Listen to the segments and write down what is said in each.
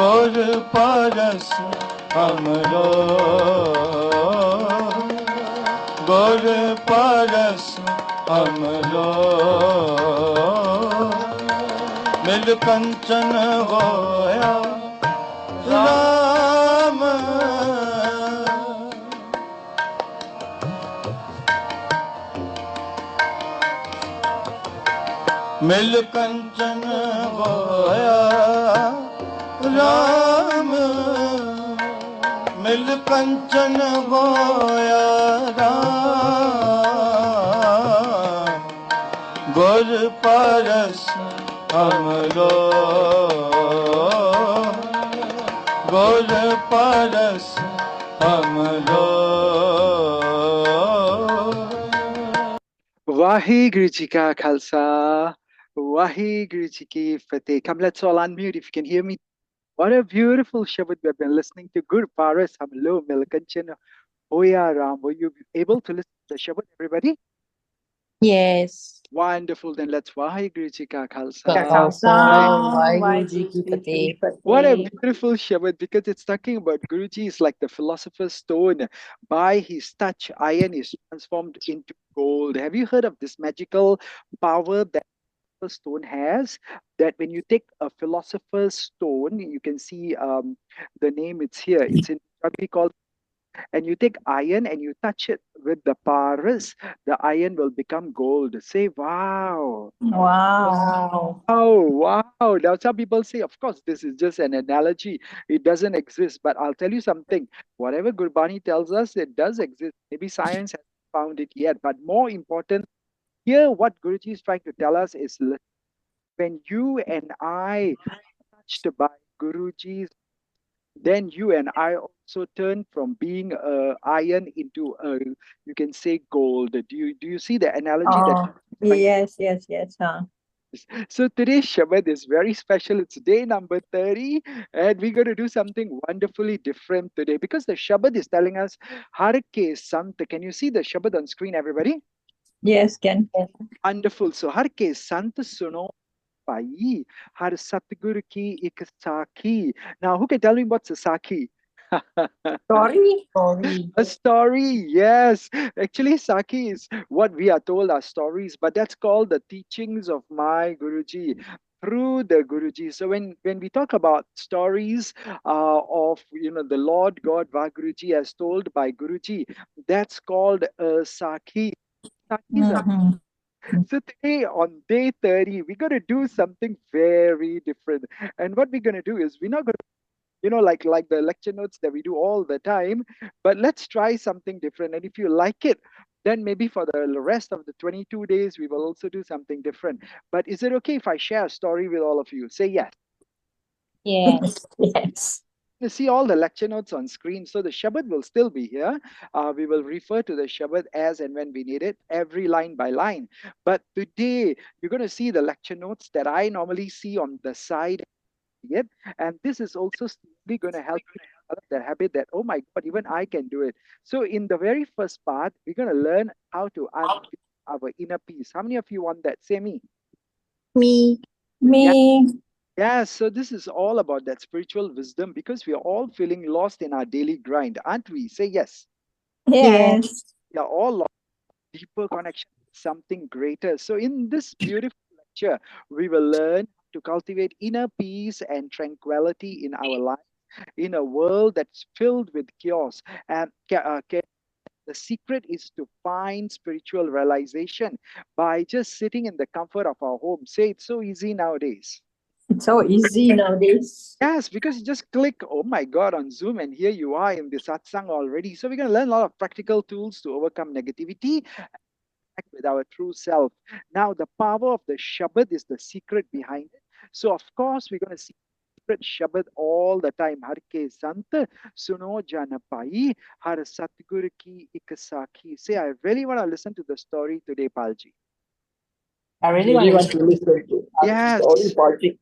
Gor paras hamro, Gor paras hamro, Mil kanchan hoya Ram, Mil kanchan hoya Ram, Mil kanchan hoya Ram, Gor paras hamro, Gor paras hamro. Waheguru Ji Ka Khalsa, Waheguru Ji Ki Fateh. Come, let's all unmute if you can hear me. What a beautiful Shabad we have been listening to. Gur Paras Hamlo Milkanchan Hoya Ram. Were you able to listen to the Shabad, everybody? Yes. Wonderful. Then let's Waheguru Ji Ka Khalsa. Waheguru Ji Ki Fateh. What a beautiful Shabad, because it's talking about Guruji is like the philosopher's stone. By his touch, iron is transformed into gold. Have you heard of this magical power that the stone has? That when you take a philosopher's stone, you can see the name, it's here. It's in Punjabi called, and you take iron and you touch it with the paras, the iron will become gold. Say, wow. Wow. Oh, wow. Now, some people say, of course, this is just an analogy. It doesn't exist. But I'll tell you something. Whatever Gurbani tells us, it does exist. Maybe science hasn't found it yet. But more important, here, what Guruji is trying to tell us is when you and I are touched by Guruji's, then you and I also turn from being iron into you can say gold. Do you see the analogy that? Yes. So today's Shabad is very special. It's day number 30, and we're going to do something wonderfully different today because the Shabad is telling us Har ke Sant. Can you see the Shabad on screen, everybody? Yes, can. Wonderful. So Har ke Sant suno pai, Har Satguru ki ik sakhi. Now, who can tell me what's a sakhi? Story. A story, yes. Actually, Saki is what we are told are stories, but that's called the teachings of my Guruji through the Guruji. So when we talk about stories of the Lord God Vaguruji as told by Guruji, that's called Saki. Sakis are so today on day 30, we're going to do something very different. And what we're going to do is we're not going to like the lecture notes that we do all the time, but let's try something different. And if you like it, then maybe for the rest of the 22 days we will also do something different. But is it okay if I share a story with all of you? Say yes. Yes. You see all the lecture notes on screen, so the Shabad will still be here. We will refer to the Shabad as and when we need it, every line by line. But today you're going to see the lecture notes that I normally see on the side. And this is also slowly going to help you develop the habit that, oh my God, even I can do it. So in the very first part, we're going to learn how to unveil our inner peace. How many of you want that? Say me. Me. Yeah, so this is all about that spiritual wisdom because we are all feeling lost in our daily grind, aren't we? Say yes. Yes. We are all lost in deeper connection with something greater. So in this beautiful lecture, we will learn to cultivate inner peace and tranquility in our life in a world that's filled with chaos. And the secret is to find spiritual realization by just sitting in the comfort of our home. Say it's so easy nowadays. It's so easy nowadays. Yes, because you just click, oh my God, on Zoom, and here you are in the satsang already. So we're going to learn a lot of practical tools to overcome negativity with our true self. Now, the power of the Shabad is the secret behind it. So, of course, we're going to see Shabad all the time. Har ke sant suno jana pai, har Satguru ki ik sakhi. Say, I really want to listen to the story today, Palji. I really want to listen to Yes. story, Palji.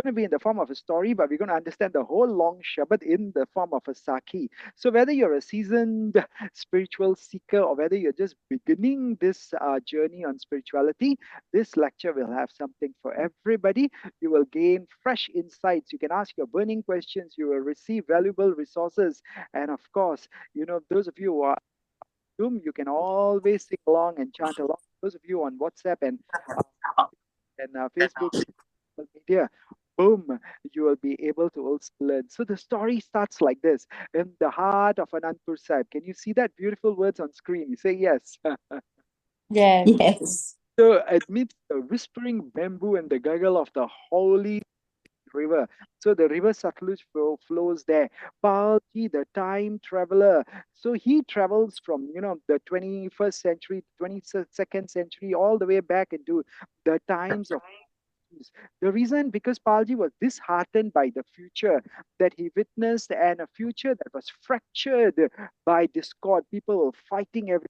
going to be in the form of a story, but we're going to understand the whole long Shabad in the form of a Saki. So whether you're a seasoned spiritual seeker or whether you're just beginning this journey on spirituality, this lecture will have something for everybody. You will gain fresh insights. You can ask your burning questions. You will receive valuable resources. And of course, those of you who are Zoom, you can always sing along and chant along. Those of you on WhatsApp uh, and Facebook, social media, boom, you will be able to also learn. So the story starts like this: in the heart of Anandpur Sahib. Can you see that beautiful words on screen? You say yes. Yes. Yes. So amidst the whispering bamboo and the gurgle of the holy river. So the river Satluj flows there. Palji, the time traveler. So he travels from, the 21st century, 22nd century, all the way back into the times of peace. The reason, because Palji was disheartened by the future that he witnessed, and a future that was fractured by discord. People fighting every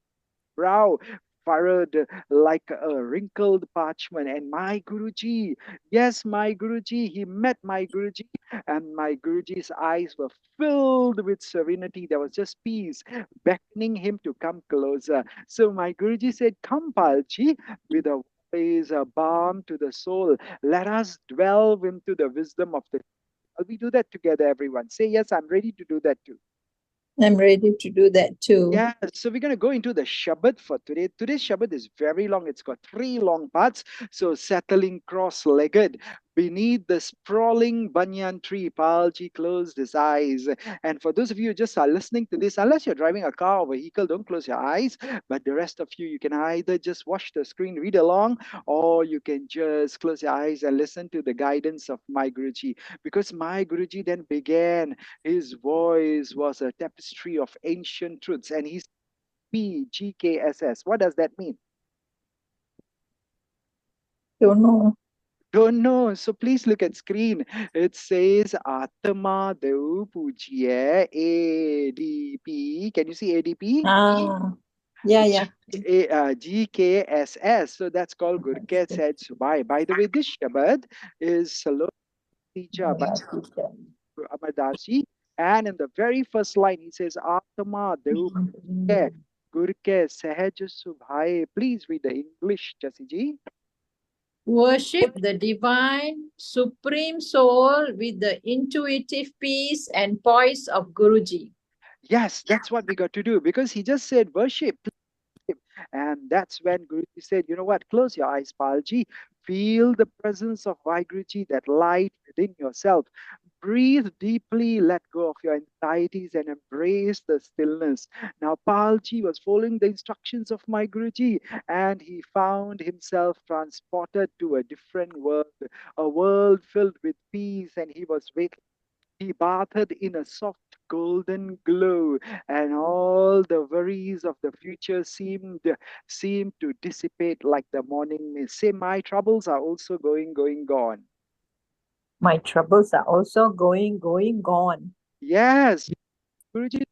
brow, furrowed like a wrinkled parchment. And my Guruji, yes, my Guruji, he met my Guruji, and my Guruji's eyes were filled with serenity. There was just peace beckoning him to come closer. So my Guruji said, "Come, Palji, with a voice, a balm to the soul. Let us delve into the wisdom of the." Shall we do that together, everyone? Say, yes, I'm ready to do that too. I'm ready to do that too. Yeah, so we're going to go into the Shabad for today. Today's Shabad is very long. It's got three long parts. So, settling cross-legged beneath the sprawling banyan tree, Palji closed his eyes. And for those of you who just are listening to this, unless you're driving a car or vehicle, don't close your eyes. But the rest of you, you can either just watch the screen, read along, or you can just close your eyes and listen to the guidance of my Guruji. Because my Guruji then began. His voice was a tapestry of ancient truths, and he's PGKSS. What does that mean? Don't know. Don't know. So please look at screen. It says Atma Dev Pujye ADP. Can you see ADP? Ah, yeah, yeah. GKSS. So that's called Gurke said Subai. By the way, this Shabad is Salo Teacher by Amardas. And in the very first line, he says Atma Dev Pujye Gurke Sahaj Subhai. Please read the English, Jasiji. Worship the divine supreme soul with the intuitive peace and poise of Guruji. Yes, that's what we got to do, because he just said worship. And that's when Guruji said, you know what, close your eyes, Palji. Feel the presence of Vaiguruji, that light within yourself. Breathe deeply, let go of your anxieties and embrace the stillness. Now, Palji was following the instructions of my Guruji, and he found himself transported to a different world, a world filled with peace, and he bathed in a soft golden glow, and all the worries of the future seemed to dissipate like the morning mist. Say, my troubles are also gone. My troubles are also gone. Yes, Guruji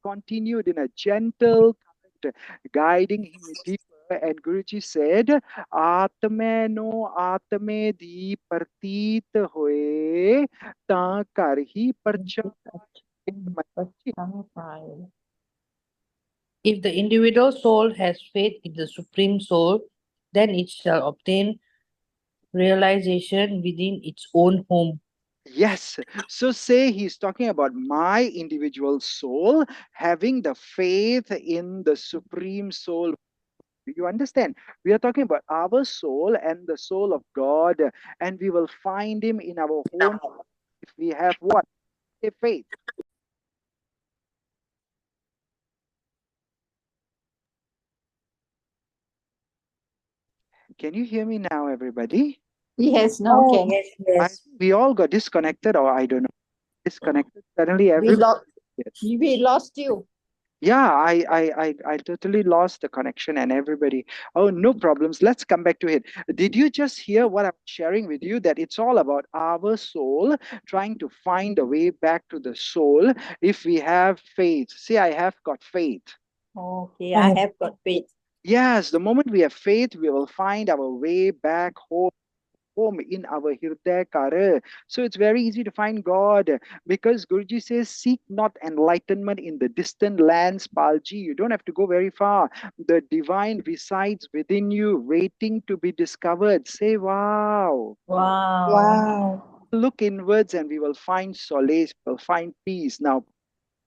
continued in a gentle current, guiding him deeper. And Guruji said, Atme no Atme di partit hoye, ta kar hi parcha. If the individual soul has faith in the Supreme Soul, then it shall obtain realization within its own home. Yes. So say he's talking about my individual soul having the faith in the Supreme Soul. Do you understand? We are talking about our soul and the soul of God, and we will find him in our own if we have what? A faith. Can you hear me now, everybody? Yes, now Oh, can. yes, I yes. think we all got disconnected, or I don't know. Disconnected. Suddenly, We, everybody. lo- we lost you. Yeah, I totally lost the connection and everybody. Oh, no problems. Let's come back to it. Did you just hear what I'm sharing with you? That it's all about our soul trying to find a way back to the soul if we have faith. See, I have got faith. Okay, I have got faith. Yes, the moment we have faith, we will find our way back home. home in our Hirday Kara. So it's very easy to find God because Guruji says, seek not enlightenment in the distant lands, Palji. You don't have to go very far. The divine resides within you, waiting to be discovered. Say, wow. Wow. Wow. Look inwards and we will find solace, we'll find peace. Now,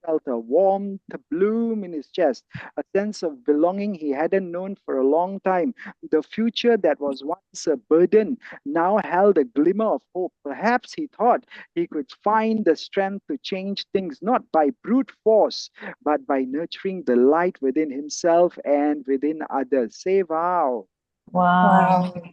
felt a warmth bloom in his chest, a sense of belonging he hadn't known for a long time. The future that was once a burden now held a glimmer of hope. Perhaps he thought he could find the strength to change things not by brute force, but by nurturing the light within himself and within others. Say, wow. Wow. Wow.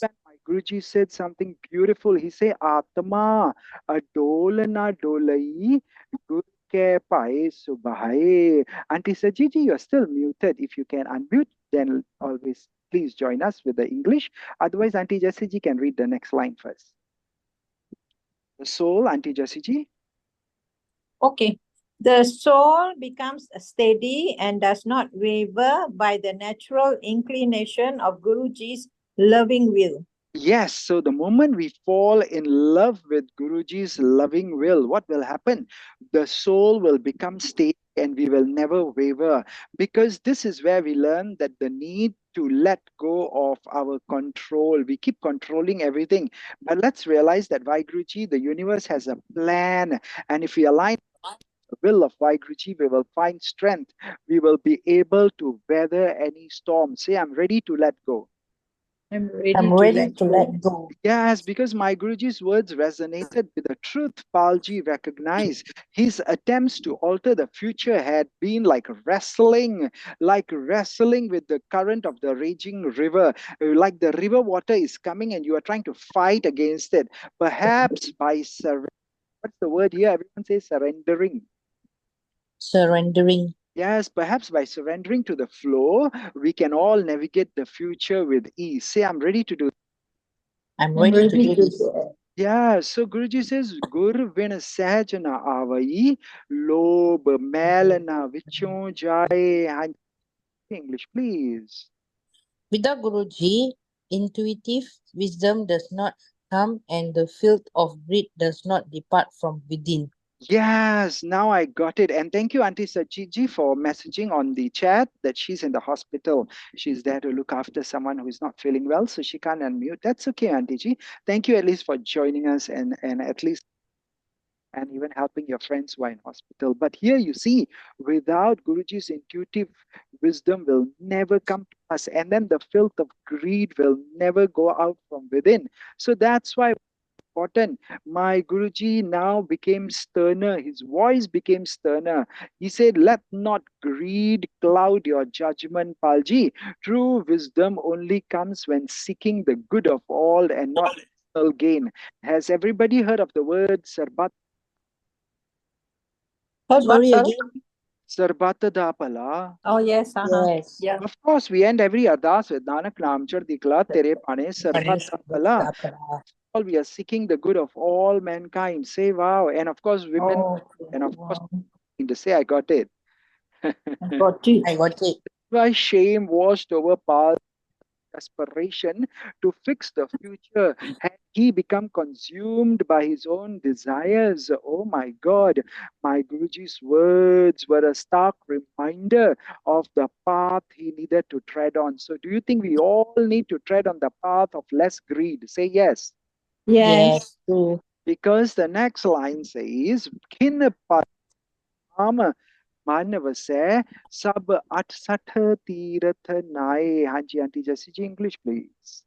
My Guruji said something beautiful. He said, Atma adolana dolai gur ke pae subhaye. Auntie Sajiji, you're still muted. If you can unmute, then always please join us with the English. Otherwise, Auntie Jasiji can read the next line first. The soul, Auntie Jasiji. Okay. The soul becomes steady and does not waver by the natural inclination of Guruji's loving will. Yes, so the moment we fall in love with Guruji's loving will, what will happen? The soul will become steady and we will never waver. Because this is where we learn that the need to let go of our control. We keep controlling everything. But let's realize that Vaiguruji, the universe has a plan. And if we align the will of Vaiguruji, we will find strength. We will be able to weather any storm. Say, I'm ready to let go. I'm ready I'm to ready let to go. let go. Yes, because my Guruji's words resonated with the truth Palji recognized. His attempts to alter the future had been like wrestling with the current of the raging river. Like the river water is coming and you are trying to fight against it. Perhaps by surrender. What's the word here? Everyone says surrendering. Surrendering. Yes, perhaps by surrendering to the flow, we can all navigate the future with ease. Say, I'm ready to do. I'm I'm ready to ready do to this. go. Yeah, so Guruji says, Gur vin sahaj na avai, lob mail na vichon jaye. And English, please. Without Guruji, intuitive wisdom does not come and the filth of greed does not depart from within. Yes, now I got it. And thank you, Auntie Sajiji, for messaging on the chat that she's in the hospital. She's there to look after someone who is not feeling well, so she can't unmute. That's okay, Auntie Ji. Thank you at least for joining us and at least and even helping your friends who are in hospital. But here you see, without Guruji's intuitive wisdom will never come to us. And then the filth of greed will never go out from within. So that's why important. My Guruji now became sterner. His voice became sterner. He said, let not greed cloud your judgment, Palji. True wisdom only comes when seeking the good of all and not personal gain. Has everybody heard of the word sarbat? Heard what, Sorry sorry? again? Sarbatada pala. Oh, yes. Yes. Yeah. Of course, we end every ardas with Nanak Naam Dikla Tere Pane Sarbatada pala. All we are seeking the good of all mankind. Say wow. And of course, women, Oh, and of course, wow. to say I got it. I got it. I got it. Why shame washed over past aspiration to fix the future? Had he become consumed by his own desires? Oh my God, my Guruji's words were a stark reminder of the path he needed to tread on. So, do you think we all need to tread on the path of less greed? Say yes. Yes. Yes, true. Because the next line says, Kin पाम मानव से सब 68 तीर्थ नाए. हाँ जी aunty Jassi ji English please.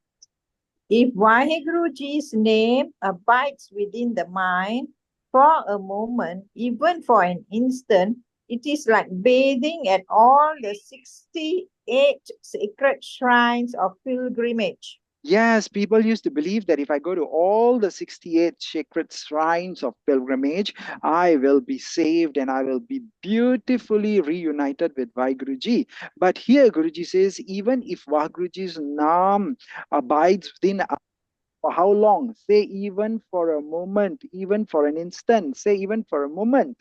If Waheguruji's name abides within the mind for a moment, even for an instant, it is like bathing at all the 68 sacred shrines of pilgrimage. Yes, people used to believe that if I go to all the 68 sacred shrines of pilgrimage, I will be saved and I will be beautifully reunited with Vaiguruji. But here Guruji says, even if Vaiguruji's Naam abides within us for how long? Say even for a moment, even for an instant, say even for a moment.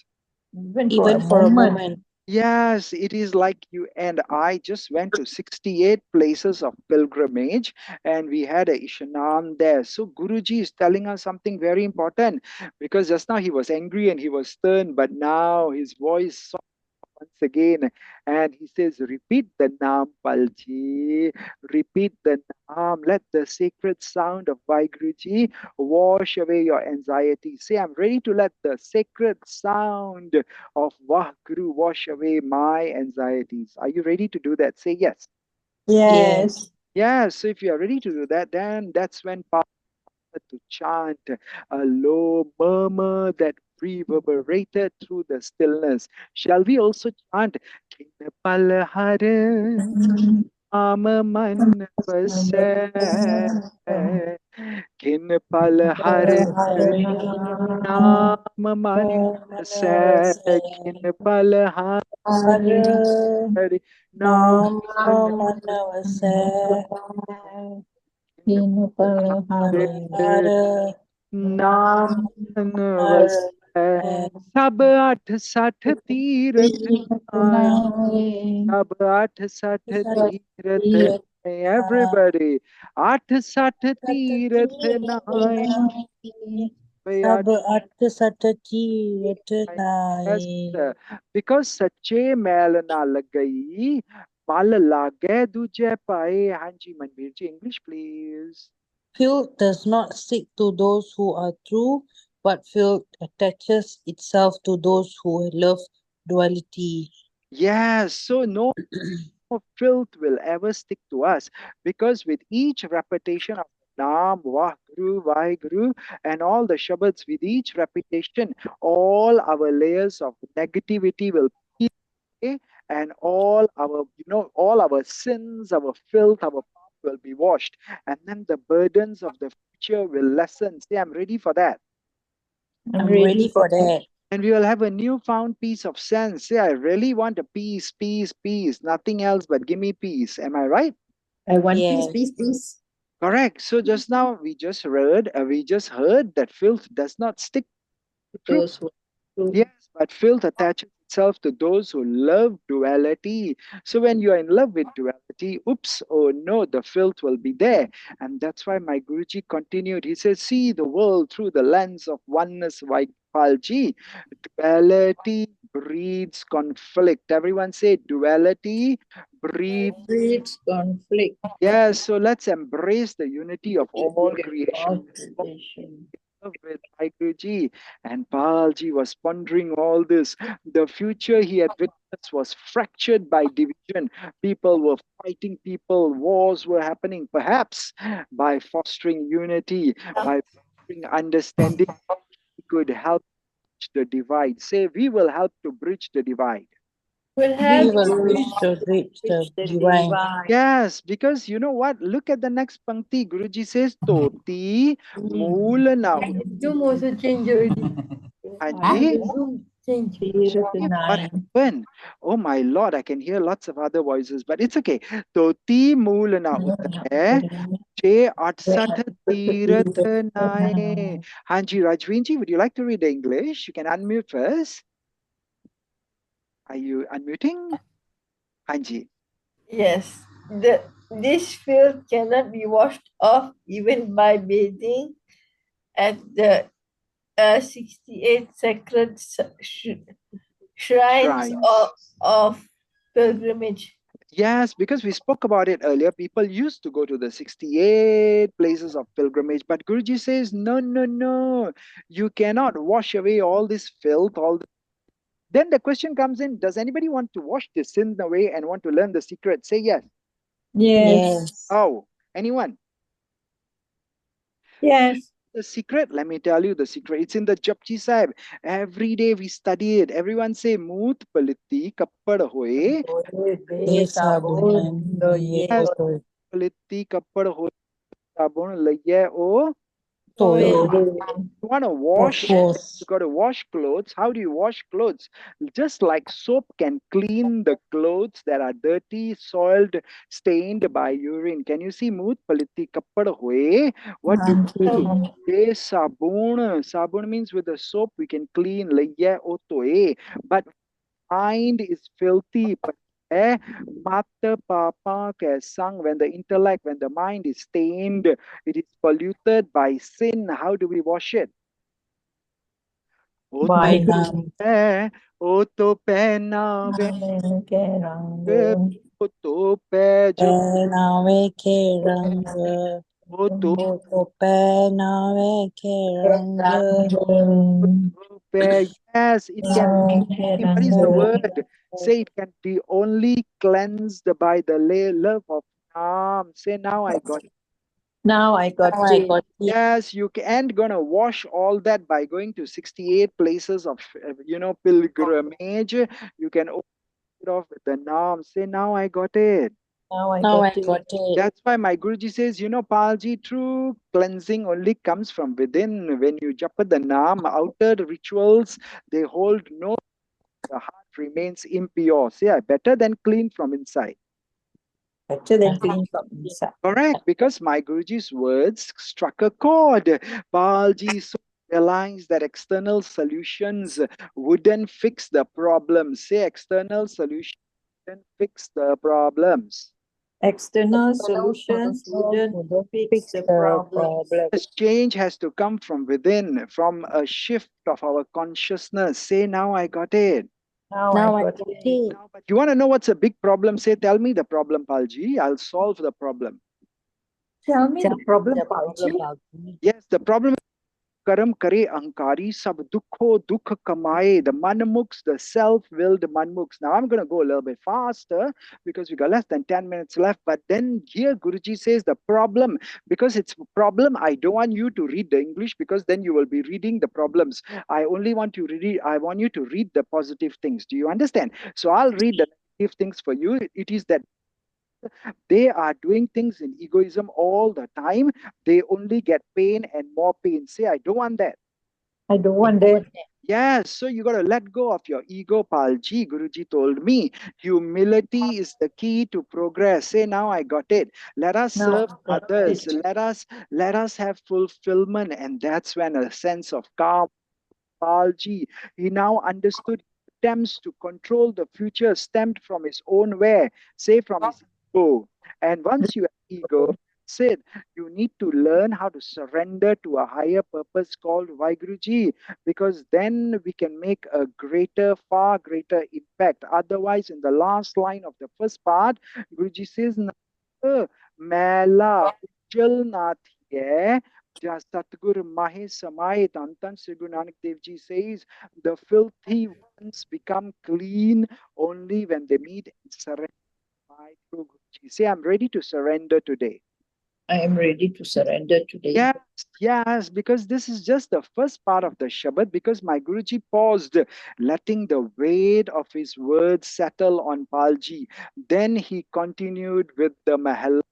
Even for a Even for a moment. moment. Yes, it is like you and I just went to 68 places of pilgrimage and we had a Ishanan there. So Guruji is telling us something very important because just now he was angry and he was stern, but now his voice once again. And he says, repeat the Naam Palji, repeat the Naam. Let the sacred sound of Vaiguruji wash away your anxiety. Say, I'm ready to let the sacred sound of Waheguru wash away my anxieties. Are you ready to do that? Say yes. Yes. Yes. Yeah, so if you are ready to do that, then that's when to chant a low murmur that reverberated through the stillness. Shall we also chant? Kin palhar naam man vasai, kin palhar naam man vasai, kin palhar naam man vasai, नाम वसै सब आठ साठ तीरथ आए सब आठ साठ तीरथ आए everybody आठ साठ तीरथ नाए भाई Sab आठ at satati yes retanai. because सच्चे मैल ना लग गई मल लागे दूजे पाए हाँ जी Manveer ji English please Filth does not stick to those who are true, but filth attaches itself to those who love duality. yes so no filth will ever stick to us because with each repetition of Naam, Waheguru, and all the Shabads, with each repetition, all our layers of negativity will peel away and all our, all our sins, our filth, our past will be washed. And then the burdens of the future will lessen. Say, I'm ready for that. I'm I'm ready ready for for that. And we will have a newfound peace of sense. Say, I really want a peace, peace, peace, nothing else but give me peace. Am I right? I want peace, Yes. peace, peace. Correct. So just now we just heard that filth does not stick to truth. Those who true. Yes, but filth attaches itself to those who love duality. So when you are in love with duality, oops, oh no, the filth will be there. And that's why my Guruji continued. He says, see the world through the lens of oneness, Vaipalji. Duality breeds conflict. Everyone say duality breeds. Breeds conflict. Yes, so let's embrace the unity of all Beauty of creation. all creation. With Guruji and Palji was pondering all this. The future he had witnessed was fractured by division. People were fighting people, wars were happening. Perhaps by fostering unity, by fostering understanding, he could help bridge the divide. Say, we will help to bridge the divide. Will We help will bridge, bridge the bridge bridge the the divine. divide. Yes, because you know what? Look at the next pankti. Guruji says, Toti mool na Zoom also change already. Hanji. The Zoom change. Zero to What nine. happened? Oh my lord, I can hear lots of other voices, but it's okay. Toti mool na utai, che 68 Tirath नाए. Hanji Rajvinji, would you like to read the English? You can unmute first. Are you unmuting? Hanji. Yes. This filth cannot be washed off even by bathing at the 68 sacred shrines Shrines. of pilgrimage. Yes, because we spoke about it earlier. People used to go to the 68 places of pilgrimage, but Guruji says, no, no, no. You cannot wash away all this filth, all. Then the question comes in, does anybody want to wash the sin away and want to learn the secret? Say yes. Yes. Yes. Oh, anyone? Yes. The secret, let me tell you the secret. It's in the Japji Sahib. Every day we study it. Everyone say, Moot paliti kappad hoye. Desa bunan ye Yes, oto paliti kappad hoye. Sabun laye o. toye You want to wash, you otos. got to wash clothes. How do you wash clothes? Just like soap can clean the clothes that are dirty, soiled, stained by urine. Can you see mood paliti kappad hoye? What do we do? Eh, sabun. Sabun means with the soap we can clean. Laya otoe. But mind is filthy. Mata papa ke sang, when the intellect, when the mind is stained, it is polluted by sin. How do we wash it? O to By pe, o to pe na ve, o to pe jo, Nawe ke rang, o to to pe nawe ke rang. pe. Yes, it can. What is the word? Say it can be only cleansed by the love of Nam. Say now I got. Now I got Now I it. got it. Yes, you can't gonna wash all that by going to 68 places of pilgrimage. You can open it off with the Nam. Say now I got it. Now I Now got I it. got it. That's why my Guruji says, Palji, true cleansing only comes from within. When you japa the Nam, outer rituals, they hold no, the heart remains impure. Say, better than clean from inside. Better than clean from inside. Correct, because my Guruji's words struck a chord. Palji so realized that external solutions wouldn't fix the problem. Say, external solutions wouldn't fix the problems. External solutions wouldn't fix the problems. This change has to come from within, from a shift of our consciousness. Say, now I got it. Now I Now I got got it. it. Now, but you want to know what's a big problem? Say, tell me the problem, Palji. I'll solve the problem. Tell me Tell the me problem, the problem, Palji. Balji. Yes, the problem is कर्म करे अहंकारी सब दुखो dukh kamaye, the manmukhs, the self-willed manmukhs. Now I'm going to go a little bit faster because we got less than 10 minutes left. But then here Guruji says the problem, because it's a problem, I don't want you to read the English because then you will be reading the problems. I only want you to read, I want you to read the positive things. Do you understand? So I'll read the negative things for you. It is that they are doing things in egoism all the time. They only get pain and more pain. Say, I don't want that. I don't I want don't that. want that. Yes, so you got to let go of your ego, Palji. Guruji told me humility is the key to progress. Say, now I got it. Let us Now serve I got others. it. Let us have fulfillment, and that's when a sense of calm. Palji, he now understood attempts to control the future stemmed from his own way, say from his ego. And once you have ego, said you need to learn how to surrender to a higher purpose called Vaiguruji, because then we can make a greater, far greater impact. Otherwise, in the last line of the first part, Guruji says, Mela Ujjal Nathiye. Satguru Mahe Samay Tantan Sri Guru Nanak Dev Ji says, the filthy ones become clean only when they meet and surrender my true Guruji. Say, I'm ready to surrender today. I am ready to surrender today. Yes, yes, because this is just the first part of the Shabad, because my Guruji paused, letting the weight of his words settle on Palji. Then he continued with the Mahal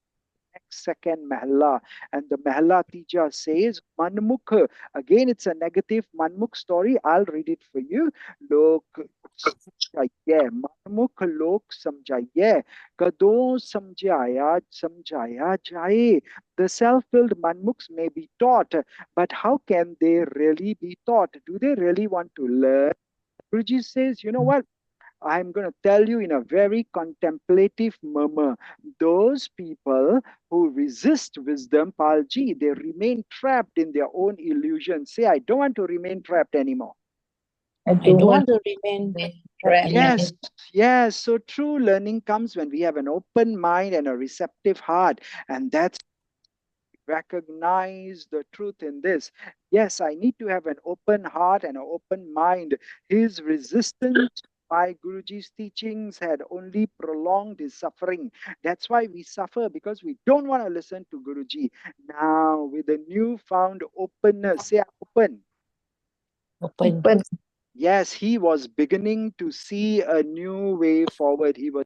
second mahalla, and the mahalla teacher says manmukh. Again, it's a negative manmukh story. I'll read it for you. Lok समझाइए मनमुख लोक समझाइए कदों समझाया jaye. The self-filled manmukhs may be taught, but how can they really be taught? Do they really want to learn? Guruji says, you know what? I'm going to tell you in a very contemplative murmur. Those people who resist wisdom, Palji, they remain trapped in their own illusion. Say, I don't want to remain trapped anymore. I I don't don't want want to to remain remain trapped trapped. anymore. Yes, yes. So true learning comes when we have an open mind and a receptive heart. And that's recognize the truth in this. Yes, I need to have an open heart and an open mind. His resistance by Guruji's teachings had only prolonged his suffering. That's why we suffer, because we don't want to listen to Guruji. Now, with a newfound openness, say open. Open. But Yes, he was beginning to see a new way forward. He was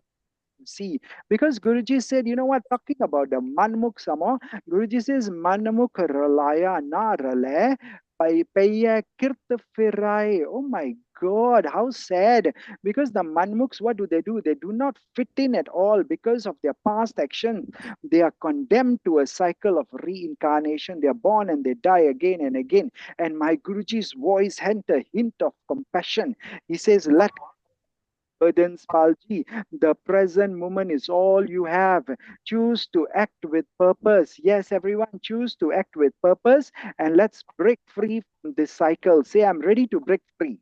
see, because Guruji said, you know what, talking about the manmukh samo, Guruji says manmukh ralaya na rale paya kirt firai. Oh my God, how sad. Because the manmukhs, what do? They do not fit in at all because of their past action. They are condemned to a cycle of reincarnation. They are born and they die again and again. And my Guruji's voice had a hint of compassion. He says, let burdens, Palji. The present moment is all you have. Choose to act with purpose. Yes, everyone, choose to act with purpose, and let's break free from this cycle. Say, I'm ready to break free.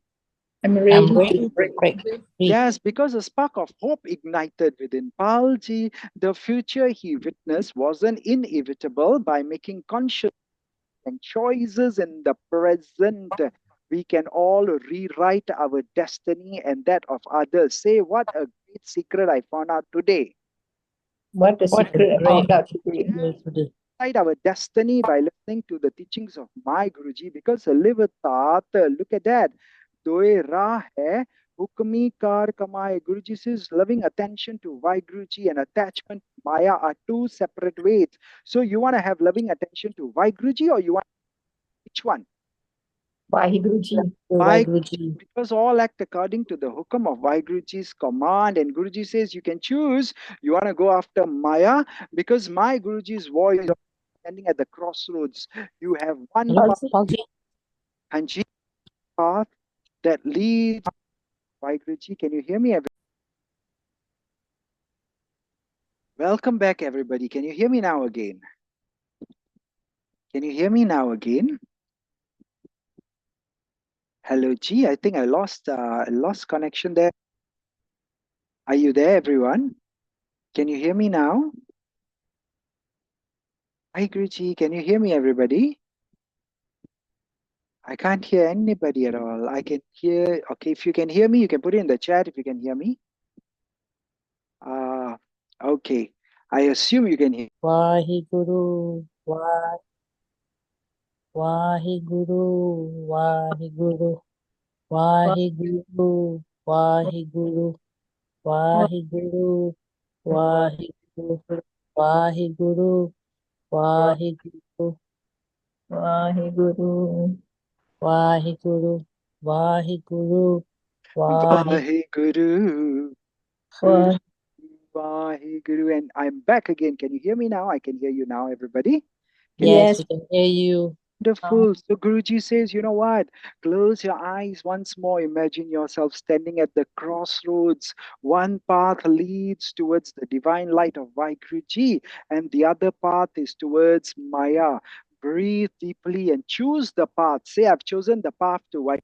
I'm I'm ready ready to to break free. Yes, because a spark of hope ignited within Palji. The future he witnessed wasn't inevitable. By making conscious and choices in the present, we can all rewrite our destiny and that of others. Say, what a great secret I found out today. What a What a secret I great found out today. Yes, day today. write our destiny by listening to the teachings of my Guruji. Because a live tat, look at that. Doe ra hai, hukmi kar kamaye. Guruji says loving attention to Guruji and attachment to Maya are two separate ways. So you want to have loving attention to Guruji, or you want which one? Waheguru. Why? Waheguru. Because all act according to the hukam of Guruji's command, and Guruji says you can choose. You want to go after Maya because my Guruji's voice is standing at the crossroads. You have one Hello, path, Palji. and G path that leads to Guruji. Can you hear me? Welcome back, everybody. Can you hear me now again? Can you hear me now again? Hello, G. I think I lost connection there. Are you there, everyone? Can you hear me now? Hi, Guruji. Can you hear me, everybody? I can't hear anybody at all. I can hear. Okay, if you can hear me, you can put it in the chat if you can hear me. Uh, okay. I assume you can hear. Waheguru. Waheguru. Waheguru. Waheguru. Waheguru. Waheguru. Waheguru. Waheguru. Waheguru. Waheguru. Waheguru. Waheguru. Waheguru. Vaheguru, Guru, Wah- Vaheguru, and I'm back again. Can you hear me now? I can hear you now, everybody. Can you? Yes, Yes. we can hear you. Wonderful. So Guruji says, you know what? Close your eyes once more. Imagine yourself standing at the crossroads. One path leads towards the divine light of Vaiguruji, and the other path is towards Maya. Breathe deeply and choose the path. Say, I've chosen the path to Vaiguruji.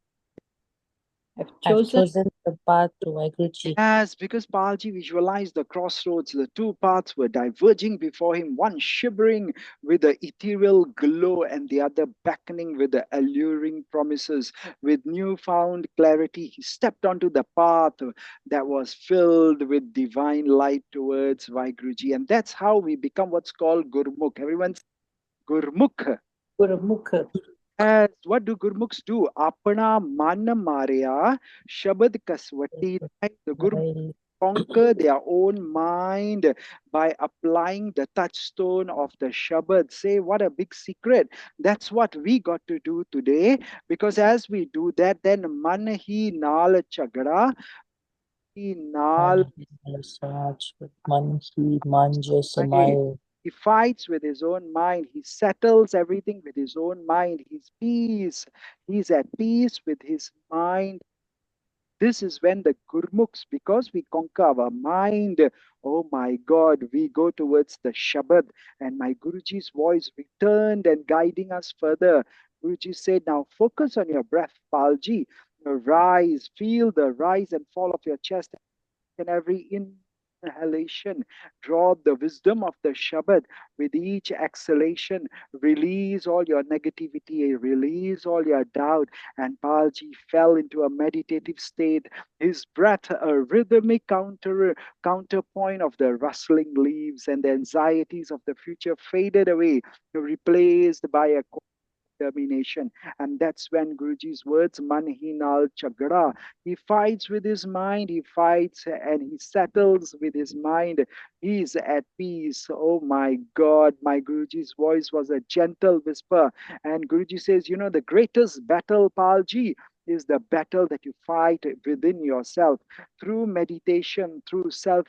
I've I've chosen. chosen the path to Waheguru. Yes, because Palji visualized the crossroads. The two paths were diverging before him, one shivering with the ethereal glow and the other beckoning with the alluring promises. With newfound clarity, he stepped onto the path that was filled with divine light towards Vaiguruji. And that's how we become what's called Gurmukh. Everyone's Gurmukh. Gurmukh. As what do Gurmukhs do? Apana mana Maria Shabad Kaswati. The Gurmukhs conquer their own mind by applying the touchstone of the Shabad. Say, what a big secret. That's what we got to do today. Because as we do that, then manhi nal chagada, hi nal, Man he manja samaya. he fights with his own mind. He settles everything with his own mind. He's peace. He's at peace with his mind. This is when the Gurmukhs, because we conquer our mind, oh my God, we go towards the Shabad. And my Guruji's voice returned and guiding us further. Guruji said, now focus on your breath, Palji. Rise, feel the rise and fall of your chest and every inhalation. Draw the wisdom of the Shabad with each exhalation. Release all your negativity, release all your doubt. And Palji fell into a meditative state. His breath, a rhythmic counterpoint of the rustling leaves, and the anxieties of the future faded away, replaced by a determination. And that's when Guruji's words, Manhinal Chagada. He fights with his mind, he fights and he settles with his mind. He is at peace. Oh my God, my Guruji's voice was a gentle whisper. And Guruji says, you know, the greatest battle, Palji, is the battle that you fight within yourself through meditation, through self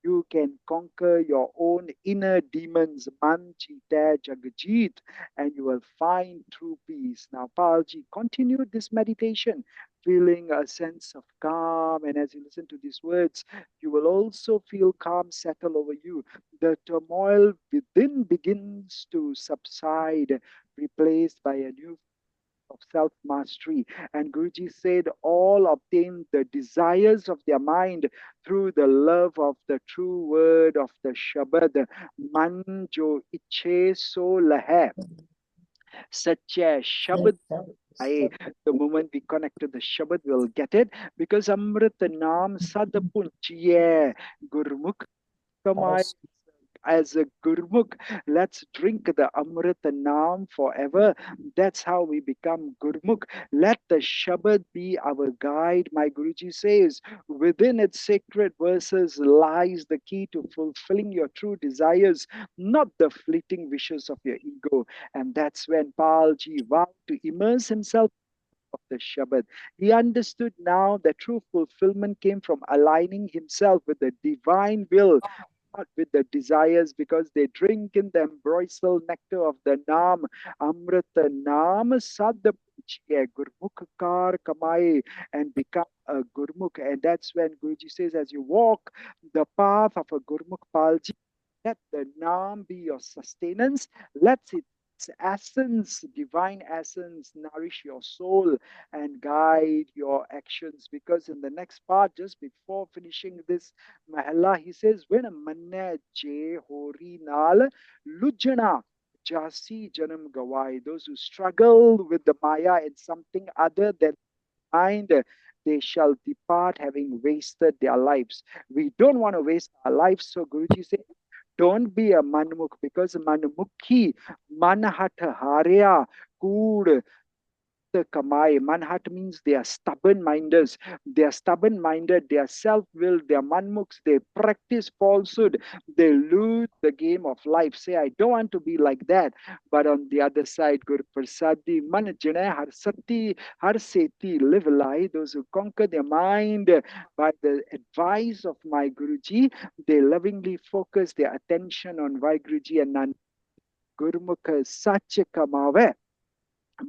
You can conquer your own inner demons, Man Chita Jagajit, and you will find true peace. Now, Palji continued this meditation, feeling a sense of calm. And as you listen to these words, you will also feel calm settle over you. The turmoil within begins to subside, replaced by a new of self mastery. And Guruji said, all obtain the desires of their mind through the love of the true word of the Shabad. Man jo iche so lahe. Such a Shabad. The moment we connect to the Shabad, we'll get it because Amrit Naam Sadapunchiye Gurmukh Kamai as a Gurmukh. Let's drink the Amrit Naam forever. That's how we become Gurmukh. Let the Shabad be our guide. My Guruji says, within its sacred verses lies the key to fulfilling your true desires, not the fleeting wishes of your ego. And that's when Palji vowed to immerse himself of the Shabad. He understood now that true fulfillment came from aligning himself with the divine will, not with the desires, because they drink in the ambrosial nectar of the Naam, Amrita Naam Sadh Gurmukh Kar Kamai, and become a Gurmukh. And that's when Guruji says, as you walk the path of a Gurmukh Palji, let the Naam be your sustenance. Let its essence, divine essence, nourish your soul and guide your actions. Because in the next part, just before finishing this Mahalla, he says, when a manna je hori nal lujana jasi janam gawai. Those who struggle with the Maya and something other than mind, they shall depart having wasted their lives. We don't want to waste our lives. So Guruji said, don't be a manmukh because manmukhi manhatha harya kud the Kamai. Manhat means they are stubborn minders. They are stubborn minded. They are self willed. They are manmuks. They practice falsehood. They lose the game of life. Say, I don't want to be like that. But on the other side, Guru Prasadi, Man Jane Har Sati Har Seti, live a lie. Those who conquer their mind by the advice of my Guruji, they lovingly focus their attention on Vaiguruji and Nan Gurmukha Satya Kamave.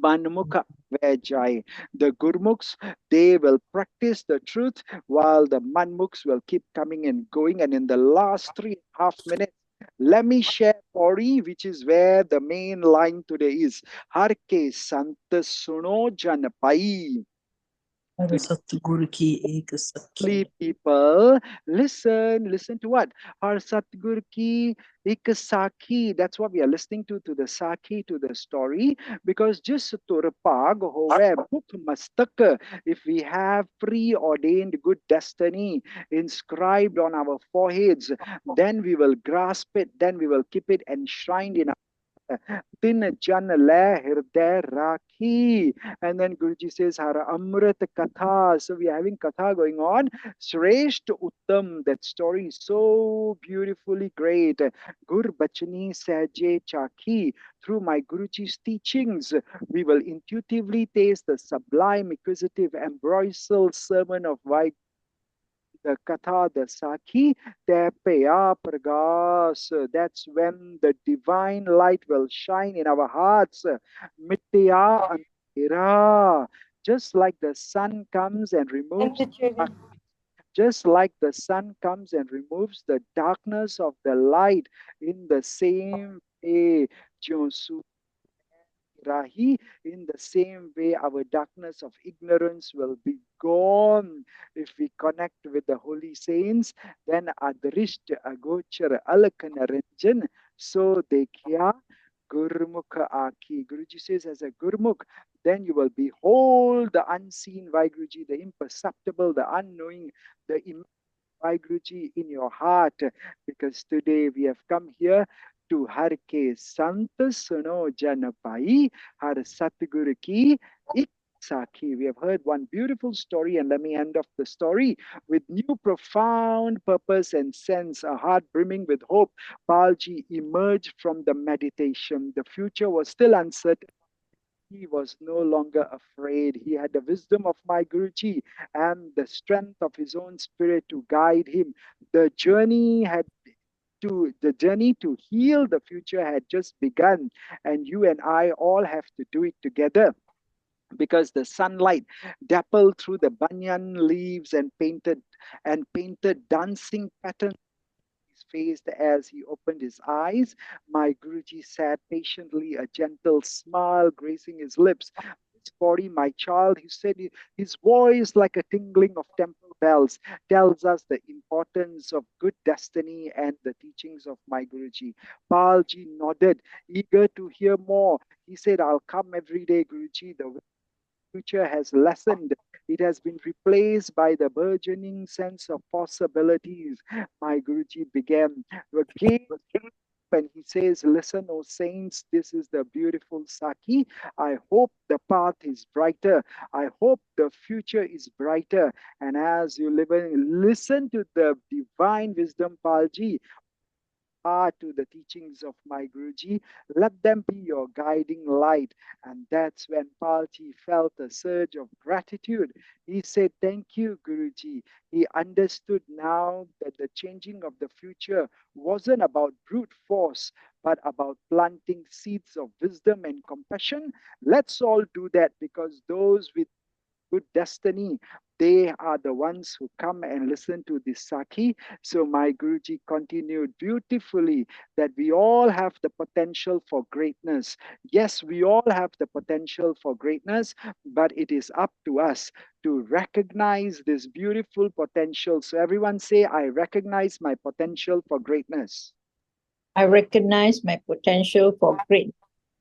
Manmukha Vajai. The Gurmukhs, they will practice the truth while the Manmukhs will keep coming and going. And in the last 3.5 minutes, let me share Pori, which is where the main line today is. Har ke sant suno jan pai. हर सतगुरु की एक सखी People, listen to what? Har Satgur ki ik Sakhi. That's what we are listening to the Sakhi, to the story. Because just Turpag Hove Book Mastak, if we have preordained good destiny inscribed on our foreheads, then we will grasp it, then we will keep it enshrined in Tin jan le hirday rakhi. And then Guruji says, Har Amrit Katha. So we are having Katha going on. Shreshth Uttam. That story is so beautifully great. Gur Bachani Saje Chakhi. Through my Guruji's teachings, we will intuitively taste the sublime, acquisitive, ambrosial sermon of Vaiguru, the Katha, the Sakhi, Tepeya Pragas. That's when the divine light will shine in our hearts. Mitya Andhera. Just like the sun comes and removes, just like the sun comes and removes the darkness of the light, in the same way, Rahi, in the same way, our darkness of ignorance will be gone if we connect with the holy saints. Then Adrisht Agochar Alakana Ranjan, so Dekhya Gurmukha Aki. Guruji says, as a Gurmukh, then you will behold the unseen Vaiguruji, the imperceptible, the unknowing, the Guruji in your heart, because today we have come here to Har ke Sant Suno Janapai, Har Satguru ki Ik Sakhi. We have heard one beautiful story, and let me end off the story with new profound purpose and sense, a heart brimming with hope. Palji emerged from the meditation. The future was still uncertain. he was no longer afraid. He had the wisdom of my Guruji and the strength of his own spirit to guide him. The journey had the journey to heal the future had just begun, and you and I all have to do it together, because the sunlight dappled through the banyan leaves and painted dancing patterns his face as he opened his eyes. My Guruji sat patiently, a gentle smile gracing his lips. This body, my child, he said, his voice, like a tingling of temple bells, tells us the importance of good destiny and the teachings of my Guruji. Palji nodded, eager to hear more. He said, I'll come every day, Guruji. The future has lessened. It has been replaced by the burgeoning sense of possibilities. My Guruji began again, and he says, listen, O saints, this is the beautiful Saki. I hope the path is brighter. I hope the future is brighter. And as you listen to the divine wisdom, Palji, to the teachings of my Guruji. Let them be your guiding light. And that's when Palji felt a surge of gratitude. He said, thank you, Guruji. He understood now that the changing of the future wasn't about brute force, but about planting seeds of wisdom and compassion. Let's all do that, because those with good destiny, they are the ones who come and listen to this Saki. So my Guruji continued beautifully that we all have the potential for greatness. Yes, we all have the potential for greatness, but it is up to us to recognize this beautiful potential. So everyone say, I recognize my potential for greatness. I recognize my potential for great.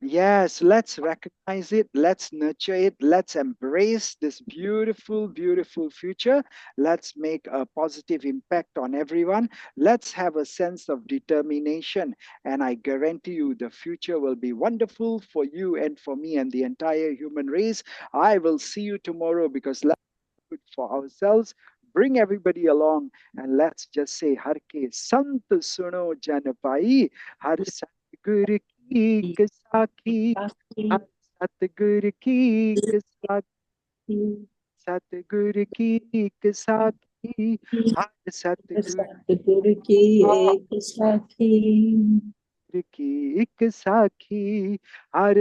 Yes, let's recognize it, let's nurture it, let's embrace this beautiful, beautiful future. Let's make a positive impact on everyone. Let's have a sense of determination, and I guarantee you the future will be wonderful for you and for me and the entire human race. I will see you tomorrow, because let's do it for ourselves. Bring everybody along, and let's just say Har ke Sant Suno Janapai, Har Satguru की साखी, हर सतगुर की साखी, सतगुर की साखी, हर सतगुर Guru ki ek sakhi. की साखी, हर